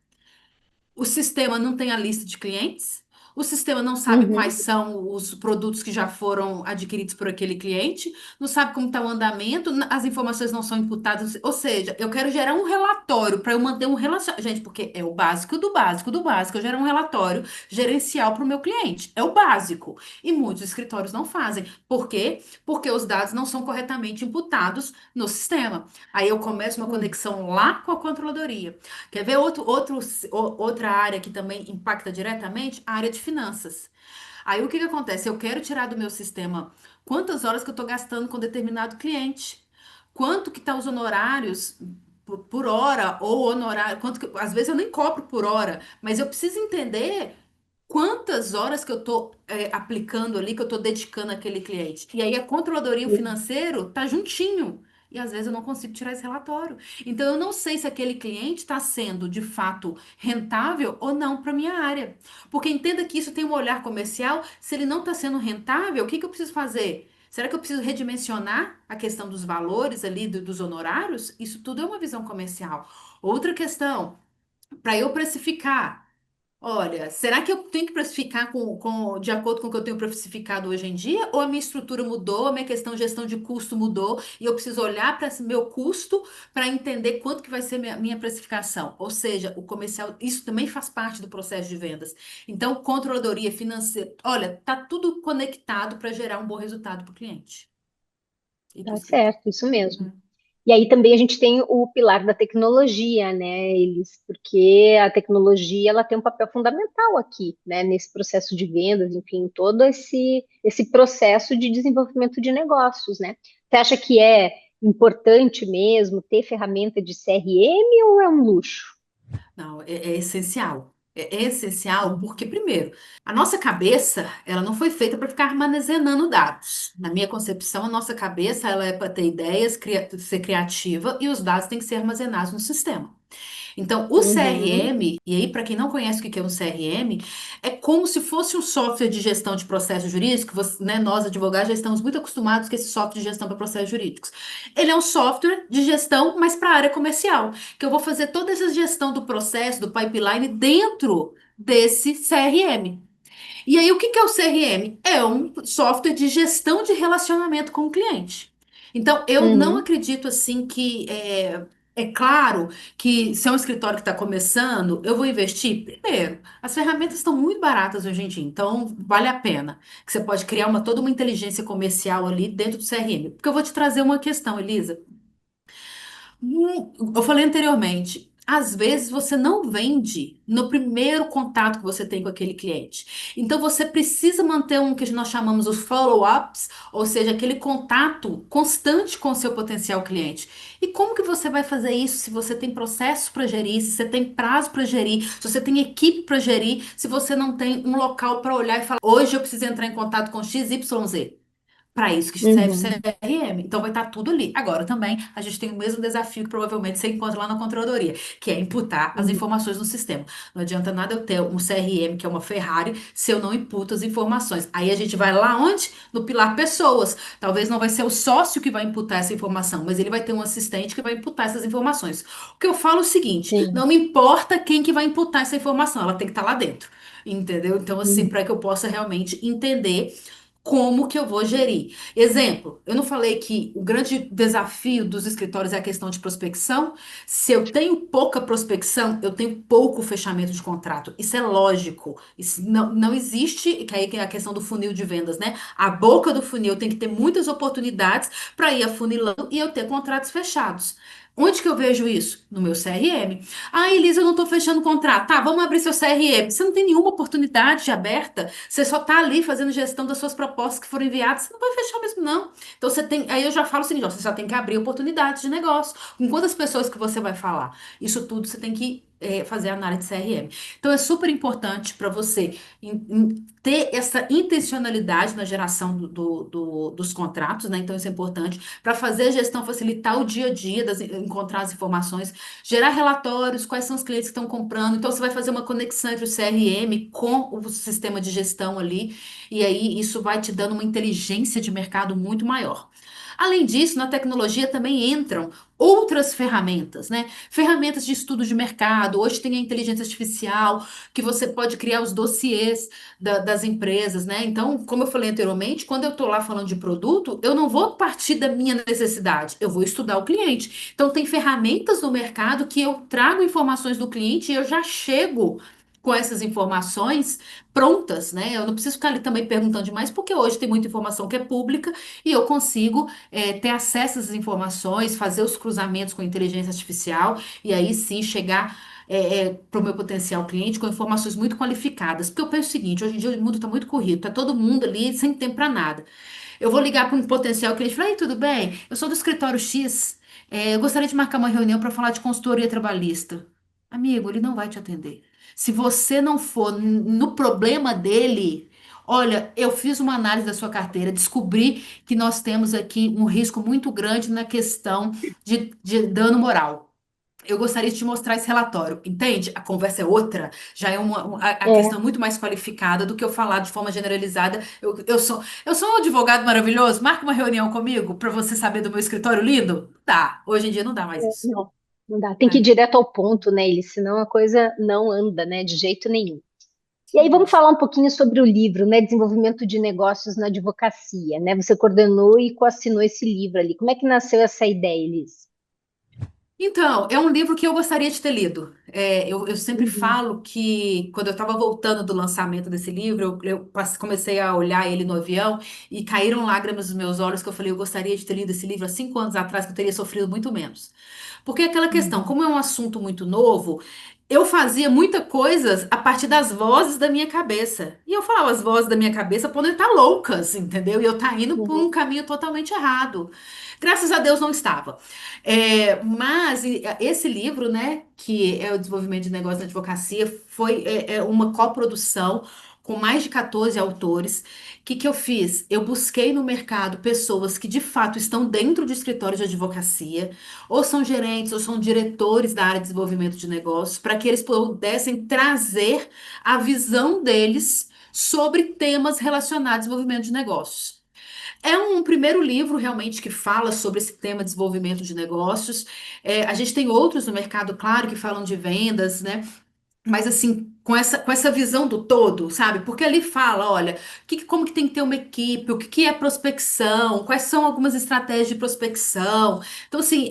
O sistema não tem a lista de clientes, O sistema não sabe quais Uhum. são os produtos que já foram adquiridos por aquele cliente, não sabe como está o andamento, as informações não são imputadas. Ou seja, eu quero gerar um relatório para eu manter um relacionamento. Gente, porque é o básico do básico do básico. Eu gero um relatório gerencial para o meu cliente. É o básico. E muitos escritórios não fazem. Por quê? Porque os dados não são corretamente imputados no sistema. Aí eu começo uma Uhum. conexão lá com a controladoria. Quer ver outra área que também impacta diretamente? A área de finanças. Aí o que que acontece? Eu quero tirar do meu sistema quantas horas que eu estou gastando com determinado cliente. Quanto que tá os honorários por hora ou honorário, às vezes eu nem cobro por hora, mas eu preciso entender quantas horas que eu estou aplicando ali, que eu estou dedicando àquele cliente. E aí a controladoria e o financeiro tá juntinho. E às vezes eu não consigo tirar esse relatório. Então eu não sei se aquele cliente está sendo de fato rentável ou não para minha área. Porque entenda que isso tem um olhar comercial. Se ele não está sendo rentável, o que que eu preciso fazer? Será que eu preciso redimensionar a questão dos valores ali, dos honorários? Isso tudo é uma visão comercial. Outra questão, para eu precificar. Olha, será que eu tenho que precificar de acordo com o que eu tenho precificado hoje em dia? Ou a minha estrutura mudou, a minha questão de gestão de custo mudou e eu preciso olhar para esse meu custo para entender quanto que vai ser minha precificação? Ou seja, o comercial, isso também faz parte do processo de vendas. Então, controladoria financeira, olha, tá tudo conectado para gerar um bom resultado para o cliente e para o Tá escritório. certo, isso mesmo. Uhum. E aí também a gente tem o pilar da tecnologia, né, eles, porque a tecnologia ela tem um papel fundamental aqui, né, nesse processo de vendas, enfim, todo esse processo de desenvolvimento de negócios, né? Você acha que é importante mesmo ter ferramenta de CRM ou é um luxo? Não, é essencial. É essencial porque, primeiro, a nossa cabeça, ela não foi feita para ficar armazenando dados. Na minha concepção, a nossa cabeça, ela é para ter ideias, ser criativa e os dados têm que ser armazenados no sistema. Então, o Uhum, CRM, e aí, para quem não conhece o que é um CRM, é como se fosse um software de gestão de processos jurídicos. Né, nós, advogados, já estamos muito acostumados com esse software de gestão para processos jurídicos. Ele é um software de gestão, mas para a área comercial, que eu vou fazer toda essa gestão do processo, do pipeline, dentro desse CRM. E aí, o que que é o CRM? É um software de gestão de relacionamento com o cliente. Então, eu não uhum, acredito assim que é claro que se é um escritório que está começando, eu vou investir. Primeiro, as ferramentas estão muito baratas hoje em dia, então vale a pena. Que você pode criar toda uma inteligência comercial ali dentro do CRM. Porque eu vou te trazer uma questão, Elisa. Eu falei anteriormente, às vezes você não vende no primeiro contato que você tem com aquele cliente. Então você precisa manter um que nós chamamos os follow-ups, ou seja, aquele contato constante com o seu potencial cliente. E como que você vai fazer isso se você tem processo para gerir, se você tem prazo para gerir, se você tem equipe para gerir, se você não tem um local para olhar e falar, hoje eu preciso entrar em contato com XYZ. Para isso que serve o uhum, CRM. Então vai estar tudo ali. Agora também a gente tem o mesmo desafio que provavelmente você encontra lá na controladoria, que é imputar as uhum, informações no sistema. Não adianta nada eu ter um CRM, que é uma Ferrari, se eu não imputo as informações. Aí a gente vai lá onde? No pilar pessoas. Talvez não vai ser o sócio que vai imputar essa informação, mas ele vai ter um assistente que vai imputar essas informações. O que eu falo é o seguinte, sim, não me importa quem que vai imputar essa informação, ela tem que estar lá dentro. Entendeu? Então, assim, uhum, para que eu possa realmente entender como que eu vou gerir. Exemplo, eu não falei que o grande desafio dos escritórios é a questão de prospecção? Se eu tenho pouca prospecção, eu tenho pouco fechamento de contrato. Isso é lógico. Isso não existe, que aí é a questão do funil de vendas, né? A boca do funil tem que ter muitas oportunidades para ir afunilando e eu ter contratos fechados. Onde que eu vejo isso? No meu CRM. Ah, Elisa, eu não estou fechando contrato. Tá, vamos abrir seu CRM. Você não tem nenhuma oportunidade aberta. Você só está ali fazendo gestão das suas propostas que foram enviadas. Você não vai fechar mesmo, não. Então você tem. Aí eu já falo o seguinte: ó, você já tem que abrir oportunidades de negócio. Com quantas pessoas que você vai falar? Isso tudo você tem que fazer análise de CRM. Então é super importante para você ter essa intencionalidade na geração dos contratos, né? Então isso é importante para fazer a gestão, facilitar o dia a dia, encontrar as informações, gerar relatórios, quais são os clientes que estão comprando. Então, você vai fazer uma conexão entre o CRM com o sistema de gestão ali, e aí isso vai te dando uma inteligência de mercado muito maior. Além disso, na tecnologia também entram outras ferramentas, né? Ferramentas de estudo de mercado. Hoje tem a inteligência artificial, que você pode criar os dossiês das empresas, né? Então, como eu falei anteriormente, quando eu estou lá falando de produto, eu não vou partir da minha necessidade, eu vou estudar o cliente. Então, tem ferramentas no mercado que eu trago informações do cliente e eu já chego com essas informações prontas, né? Eu não preciso ficar ali também perguntando demais, porque hoje tem muita informação que é pública e eu consigo ter acesso a essas informações, fazer os cruzamentos com a inteligência artificial e aí sim chegar para o meu potencial cliente com informações muito qualificadas. Porque eu penso o seguinte, hoje em dia o mundo está muito corrido, tá todo mundo ali sem tempo para nada. Eu vou ligar para um potencial cliente e falar, ei, tudo bem? Eu sou do escritório X, eu gostaria de marcar uma reunião para falar de consultoria trabalhista. Amigo, ele não vai te atender. Se você não for no problema dele, olha, eu fiz uma análise da sua carteira, descobri que nós temos aqui um risco muito grande na questão de dano moral. Eu gostaria de te mostrar esse relatório, entende? A conversa é outra, já é a É, questão muito mais qualificada do que eu falar de forma generalizada. Eu sou um advogado maravilhoso, marca uma reunião comigo para você saber do meu escritório lindo? Dá, hoje em dia não dá mais isso, não, não dá. Tem que ir né? direto ao ponto, né, Elis? Senão a coisa não anda, né, de jeito nenhum. E aí Isso vamos mesmo. falar um pouquinho sobre o livro, né, Desenvolvimento de Negócios na Advocacia, né? Você coordenou e coassinou esse livro ali. Como é que nasceu essa ideia, Elis? Então, é um livro que eu gostaria de ter lido. Eu sempre Uhum, falo que, quando eu estava voltando do lançamento desse livro, comecei a olhar ele no avião e caíram lágrimas nos meus olhos, que eu falei, eu gostaria de ter lido esse livro há 5 anos atrás, que eu teria sofrido muito menos. Porque é aquela questão, uhum, como é um assunto muito novo, eu fazia muita coisas a partir das vozes da minha cabeça. E eu falava, as vozes da minha cabeça podem estar loucas, entendeu? E eu tá indo por uhum, um caminho totalmente errado. Graças a Deus não estava. Mas esse livro, né, que é o Desenvolvimento de Negócios na Advocacia, foi uma coprodução com mais de 14 autores. O que que eu fiz? Eu busquei no mercado pessoas que de fato estão dentro de escritórios de advocacia, ou são gerentes, ou são diretores da área de desenvolvimento de negócios, para que eles pudessem trazer a visão deles sobre temas relacionados ao desenvolvimento de negócios. É um primeiro livro realmente que fala sobre esse tema de desenvolvimento de negócios. A gente tem outros no mercado, claro, que falam de vendas, né? Mas assim, com essa visão do todo, sabe? Porque ali fala, olha, como que tem que ter uma equipe, o que que é prospecção, quais são algumas estratégias de prospecção. Então, assim,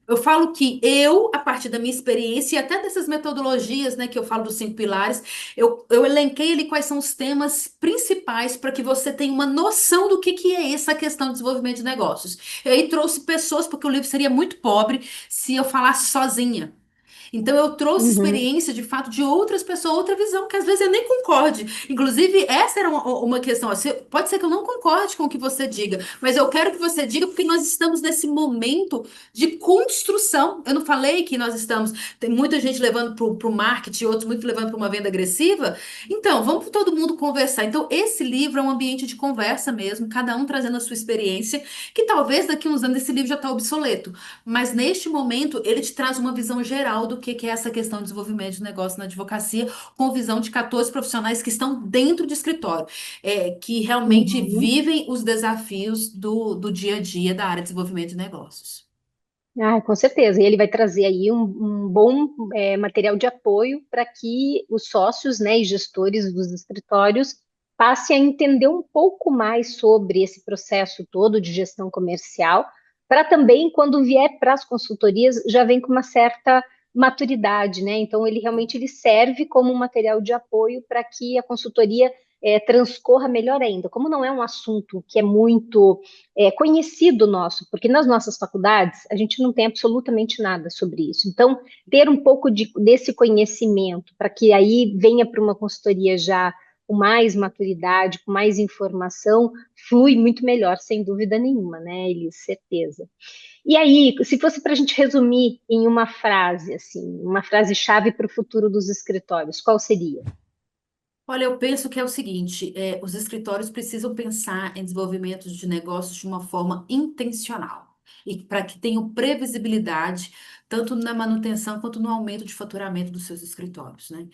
eu falo que eu, a partir da minha experiência e até dessas metodologias, né, que eu falo dos 5 pilares, eu elenquei ali quais são os temas principais para que você tenha uma noção do que é essa questão de desenvolvimento de negócios. E aí trouxe pessoas, porque o livro seria muito pobre se eu falasse sozinha. Então eu trouxe uhum, experiência de fato de outras pessoas, outra visão, que às vezes eu nem concorde. Inclusive, essa era uma questão. Assim, pode ser que eu não concorde com o que você diga, mas eu quero que você diga porque nós estamos nesse momento de construção. Eu não falei que nós estamos, tem muita gente levando para o marketing, outros muito levando para uma venda agressiva. Então, vamos todo mundo conversar. Então, esse livro é um ambiente de conversa mesmo, cada um trazendo a sua experiência, que talvez daqui a uns anos esse livro já está obsoleto. Mas neste momento, ele te traz uma visão geral do que é essa questão de desenvolvimento de negócio na advocacia, com visão de 14 profissionais que estão dentro de escritório, que realmente uhum. vivem os desafios do dia a dia da área de desenvolvimento de negócios. Ah, com certeza. E ele vai trazer aí um bom material de apoio para que os sócios, né, e gestores dos escritórios passem a entender um pouco mais sobre esse processo todo de gestão comercial, para também, quando vier para as consultorias, já vem com uma certa maturidade, né? Então, ele serve como um material de apoio para que a consultoria transcorra melhor ainda. Como não é um assunto que é muito conhecido nosso, porque nas nossas faculdades a gente não tem absolutamente nada sobre isso. Então, ter um pouco desse conhecimento para que aí venha para uma consultoria já com mais maturidade, com mais informação, flui muito melhor, sem dúvida nenhuma, né, Elis? Certeza. E aí, se fosse para a gente resumir em uma frase, assim, uma frase-chave para o futuro dos escritórios, qual seria? Olha, eu penso que é o seguinte: os escritórios precisam pensar em desenvolvimento de negócios de uma forma intencional. e para que tenham previsibilidade tanto na manutenção quanto no aumento de faturamento dos seus escritórios, né?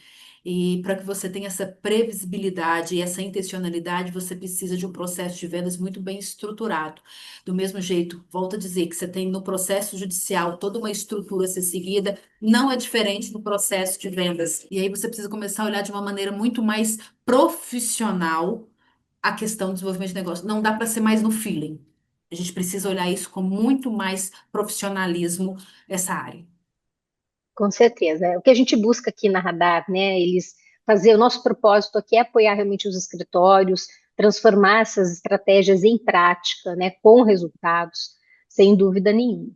E para que você tenha essa previsibilidade e essa intencionalidade, você precisa de um processo de vendas muito bem estruturado. Do mesmo jeito, volto a dizer que você tem no processo judicial toda uma estrutura a ser seguida, não é diferente no processo de vendas. E aí você precisa começar a olhar de uma maneira muito mais profissional a questão do desenvolvimento de negócio. Não dá para ser mais no feeling. A gente precisa olhar isso com muito mais profissionalismo, essa área. Com certeza. É o que a gente busca aqui na Radar, né? Eles fazer o nosso propósito aqui é apoiar realmente os escritórios, transformar essas estratégias em prática, né? Com resultados, sem dúvida nenhuma.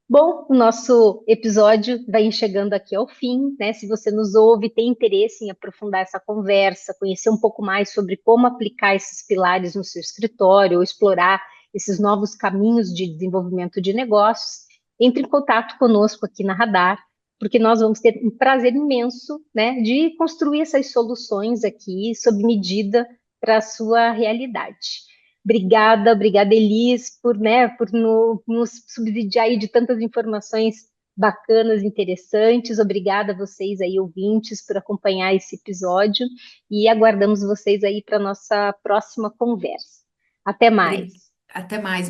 Bom, o nosso episódio vai chegando aqui ao fim, né? Se você nos ouve, tem interesse em aprofundar essa conversa, conhecer um pouco mais sobre como aplicar esses pilares no seu escritório, ou explorar esses novos caminhos de desenvolvimento de negócios, entre em contato conosco aqui na Radar, porque nós vamos ter um prazer imenso, né, de construir essas soluções aqui sob medida para a sua realidade. Obrigada, obrigada, Elis, por, né, por nos subsidiar aí de tantas informações bacanas, interessantes. Obrigada a vocês aí, ouvintes, por acompanhar esse episódio e aguardamos vocês aí para a nossa próxima conversa. Até mais. Até mais.